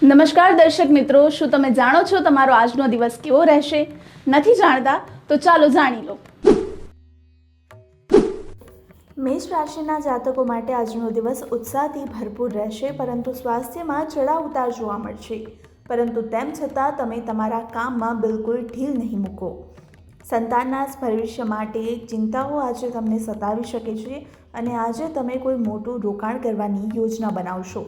નમસ્કાર દર્શક મિત્રો, શું તમે જાણો છો તમારો આજનો દિવસ કેવો રહેશે? નથી જાણતા તો ચાલો જાણી લો. મેષ રાશિના જાતકો માટે આજનો દિવસ ઉત્સાહથી ભરપૂર રહેશે, પરંતુ સ્વાસ્થ્યમાં ચડાવ ઉતાર જોવા મળશે. પરંતુ તેમ છતાં તમે તમારા કામમાં બિલકુલ ઢીલ નહીં મૂકો. સંતાનના ભવિષ્ય માટે ચિંતાઓ આજે તમને સતાવી શકે છે અને આજે તમે કોઈ મોટું રોકાણ કરવાની યોજના બનાવશો.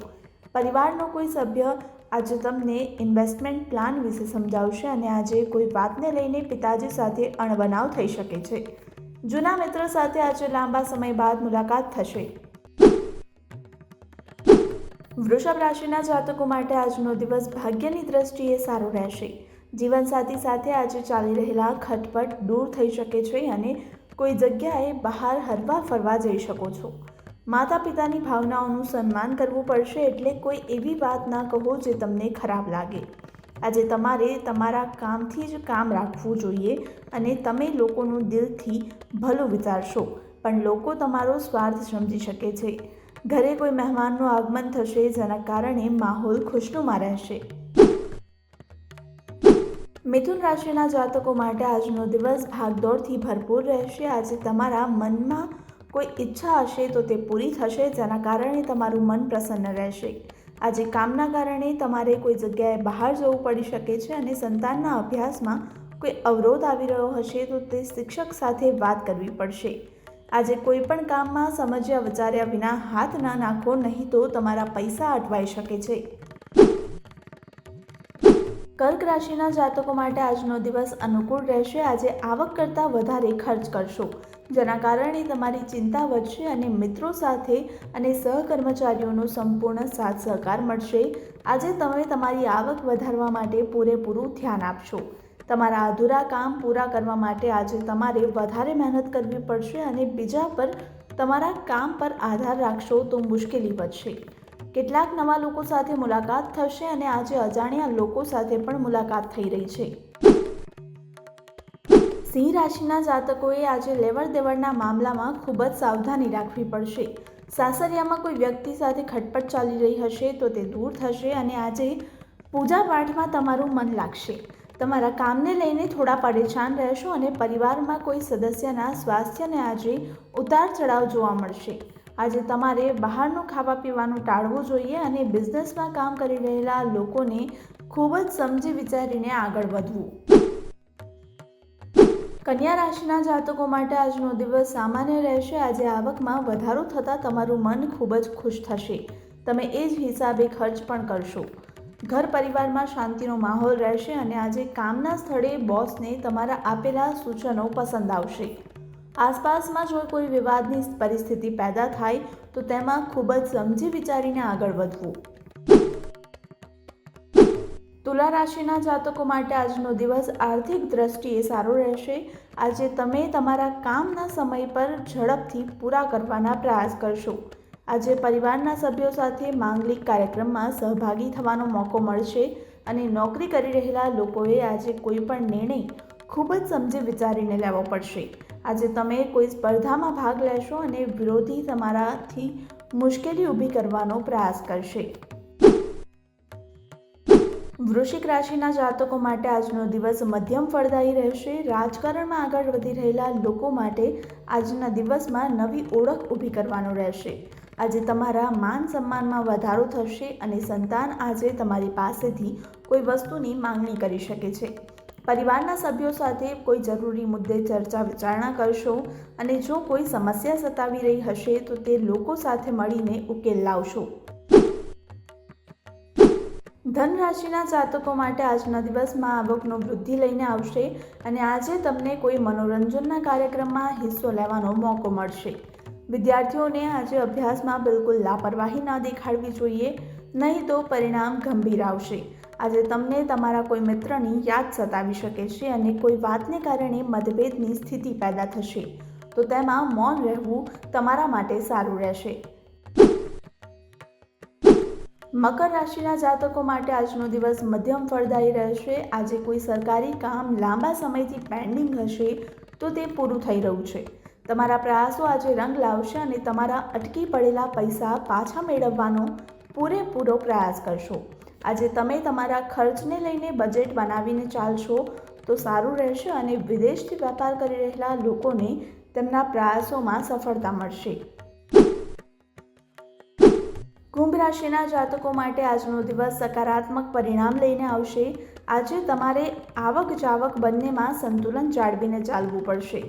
પરિવારનો કોઈ સભ્ય આજે તમને ઇન્વેસ્ટમેન્ટ પ્લાન વિશે સમજાવશે અને આજે કોઈ વાતને લઈને પિતાજી સાથે અણબનાવ થઈ શકે છે. જૂના મિત્રો સાથે આજે લાંબા સમય બાદ મુલાકાત થશે. વૃષભ રાશિના જાતકો માટે આજનો દિવસ ભાગ્યની દ્રષ્ટિએ સારો રહેશે. જીવનસાથી સાથે આજે ચાલી રહેલા ખટપટ દૂર થઈ શકે છે અને કોઈ જગ્યાએ બહાર હરવા ફરવા જઈ શકો છો. માતા પિતાની ભાવનાઓનું સન્માન કરવું પડશે, એટલે કોઈ એવી વાત ના કહો જે તમને ખરાબ લાગે. આજે તમારે તમારા કામથી જ કામ રાખવું જોઈએ અને તમે લોકોનું દિલથી ભલું વિચારશો, પણ લોકો તમારો સ્વાર્થ સમજી શકે છે. ઘરે કોઈ મહેમાનનું આગમન થશે, જેના કારણે માહોલ ખુશનુમા રહેશે. મિથુન રાશિના જાતકો માટે આજનો દિવસ ભાગદોડથી ભરપૂર રહેશે. આજે તમારા મનમાં કોઈ ઈચ્છા હશે તો તે પૂરી થશે, જેના કારણે તમારું મન પ્રસન્ન રહેશે. આજે કામના કારણે તમારે કોઈ જગ્યાએ બહાર જવું પડી શકે છે અને સંતાનના અભ્યાસમાં કોઈ અવરોધ આવી રહ્યો હશે તો તે શિક્ષક સાથે વાત કરવી પડશે. આજે કોઈ પણ કામમાં સમજ્યા વિચાર્યા વિના હાથ ના નાખો, નહીં તો તમારા પૈસા અટવાઈ શકે છે. કર્ક રાશિના જાતકો માટે આજનો દિવસ અનુકૂળ રહેશે. આજે આવક કરતાં વધારે ખર્ચ કરશો, જેના કારણે તમારી ચિંતા વધશે અને મિત્રો સાથે અને સહકર્મચારીઓનો સંપૂર્ણ સાથ સહકાર મળશે. આજે તમે તમારી આવક વધારવા માટે પૂરેપૂરું ધ્યાન આપશો. તમારા અધૂરા કામ પૂરા કરવા માટે આજે તમારે વધારે મહેનત કરવી પડશે અને બીજા પર તમારા કામ પર આધાર રાખશો તો મુશ્કેલી વધશે. કેટલાક નવા લોકો સાથે મુલાકાત થશે અને આજે અજાણ્યા લોકો સાથે પણ મુલાકાત થઈ રહી છે. સિંહ રાશિના જાતકોએ આજે લેવડ દેવડના મામલામાં ખૂબ જ સાવધાની રાખવી પડશે. સાસરિયામાં કોઈ વ્યક્તિ સાથે ખટપટ ચાલી રહી હશે તો તે દૂર થશે અને આજે પૂજા પાઠમાં તમારું મન લાગશે. તમારા કામને લઈને થોડા પરેશાન રહેશો અને પરિવારમાં કોઈ સદસ્યના સ્વાસ્થ્યને આજે ઉતાર ચઢાવ જોવા મળશે. આજે તમારે બહારનું ખાવા પીવાનું ટાળવું જોઈએ અને બિઝનેસમાં કામ કરી રહેલા લોકોને ખૂબ જ સમજી વિચારીને આગળ વધવું. કન્યા રાશિના જાતકો માટે આજનો દિવસ સામાન્ય રહેશે. આજે આવકમાં વધારો થતાં તમારું મન ખૂબ જ ખુશ થશે. તમે એ જ હિસાબે ખર્ચ પણ કરશો. ઘર પરિવારમાં શાંતિનો માહોલ રહેશે અને આજે કામના સ્થળે બોસને તમારા આપેલા સૂચનો પસંદ આવશે. આસપાસમાં જો કોઈ વિવાદની પરિસ્થિતિ પેદા થાય તો તેમાં ખૂબ જ સમજી વિચારીને આગળ વધવું. તુલા રાશિના જાતકો માટે આજનો દિવસ આર્થિક દ્રષ્ટિએ સારો રહેશે. આજે તમે તમારા કામના સમય પર ઝડપથી પૂરા કરવાના પ્રયાસ કરશો. આજે પરિવારના સભ્યો સાથે માંગલિક કાર્યક્રમમાં સહભાગી થવાનો મોકો મળશે અને નોકરી કરી રહેલા લોકોએ આજે કોઈ પણ નિર્ણય ખૂબ જ સમજી વિચારીને લેવો પડશે. આજે તમે કોઈ સ્પર્ધામાં ભાગ લેશો અને વિરોધી તમારાથી મુશ્કેલી ઊભી કરવાનો પ્રયાસ કરશે. વૃશ્ચિક રાશિના જાતકો માટે આજનો દિવસ મધ્યમ ફળદાયી રહેશે. રાજકારણમાં આગળ વધી રહેલા લોકો માટે આજના દિવસમાં નવી ઓળખ ઊભી કરવાનો રહેશે. આજે તમારા માન સન્માનમાં વધારો થશે અને સંતાન આજે તમારી પાસેથી કોઈ વસ્તુની માંગણી કરી શકે છે. પરિવારના સભ્યો સાથે કોઈ જરૂરી મુદ્દે ચર્ચા વિચારણા કરશો અને જો કોઈ સમસ્યા સતાવી રહી હશે તો તે લોકો સાથે મળીને ઉકેલ લાવશો. ધન રાશિના જાતકો માટે આજના દિવસમાં આવકનો વૃદ્ધિ લઈને આવશે અને આજે તમને કોઈ મનોરંજનના કાર્યક્રમમાં હિસ્સો લેવાનો મોકો મળશે. વિદ્યાર્થીઓને આજે અભ્યાસમાં બિલકુલ લાપરવાહી ના દેખાડવી જોઈએ, નહીં તો પરિણામ ગંભીર આવશે. આજે તમને તમારા કોઈ મિત્રની યાદ સતાવી શકે છે અને કોઈ વાતને કારણે મતભેદની સ્થિતિ પેદા થશે તો તેમાં મૌન રહેવું તમારા માટે સારું રહેશે. મકર રાશિના જાતકો માટે આજનો દિવસ મધ્યમ ફળદાયી રહેશે. આજે કોઈ સરકારી કામ લાંબા સમયથી પેન્ડિંગ હશે તો તે પૂરું થઈ રહ્યું છે. તમારા પ્રયાસો આજે રંગ લાવશે અને તમારા અટકી પડેલા પૈસા પાછા મેળવવાનો પૂરેપૂરો પ્રયાસ કરશો. આજે તમે તમારા ખર્ચને લઈને બજેટ બનાવીને ચાલશો તો સારું રહેશે અને વિદેશથી વેપાર કરી રહેલા લોકોને તેમના પ્રયાસોમાં સફળતા મળશે। કુંભ રાશિના જાતકો માટે આજનો દિવસ સકારાત્મક પરિણામ લઈને આવશે। આજે તમારે આવક જાવક બંનેમાં સંતુલન જાળવીને ચાલવું પડશે।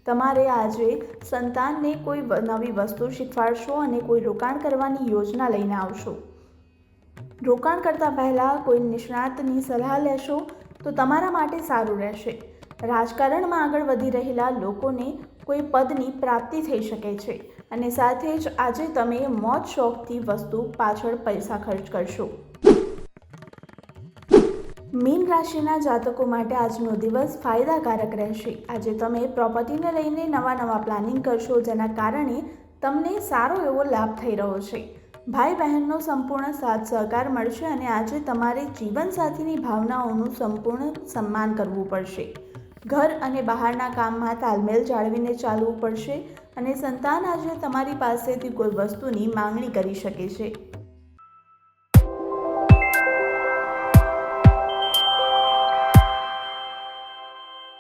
તમારે આજે સંતાનને કોઈ નવી વસ્તુ શીખવાડશો અને કોઈ રોકાણ કરવાની યોજના લઈને આવશો। રોકાણ કરતાં પહેલાં કોઈ નિષ્ણાતની સલાહ લેશો તો તમારા માટે સારું રહેશે। રાજકારણમાં આગળ વધી રહેલા લોકોને કોઈ પદની પ્રાપ્તિ થઈ શકે છે અને સાથે જ આજે તમે મોજ શોખથી વસ્તુ પાછળ પૈસા ખર્ચ કરશો। મીન રાશિના જાતકો માટે આજનો દિવસ ફાયદાકારક રહેશે। આજે તમે પ્રોપર્ટીને લઈને નવા પ્લાનિંગ કરશો જેના કારણે તમને સારો એવો લાભ થઈ રહ્યો છે। ભાઈ બહેનનો સંપૂર્ણ સાથ સહકાર મળશે અને આજે તમારે જીવનસાથીની ભાવનાઓનું સંપૂર્ણ સન્માન કરવું પડશે। ઘર અને બહારના કામમાં તાલમેલ જાળવીને ચાલવું પડશે અને સંતાન આજે તમારી પાસેથી કોઈ વસ્તુની માંગણી કરી શકે છે।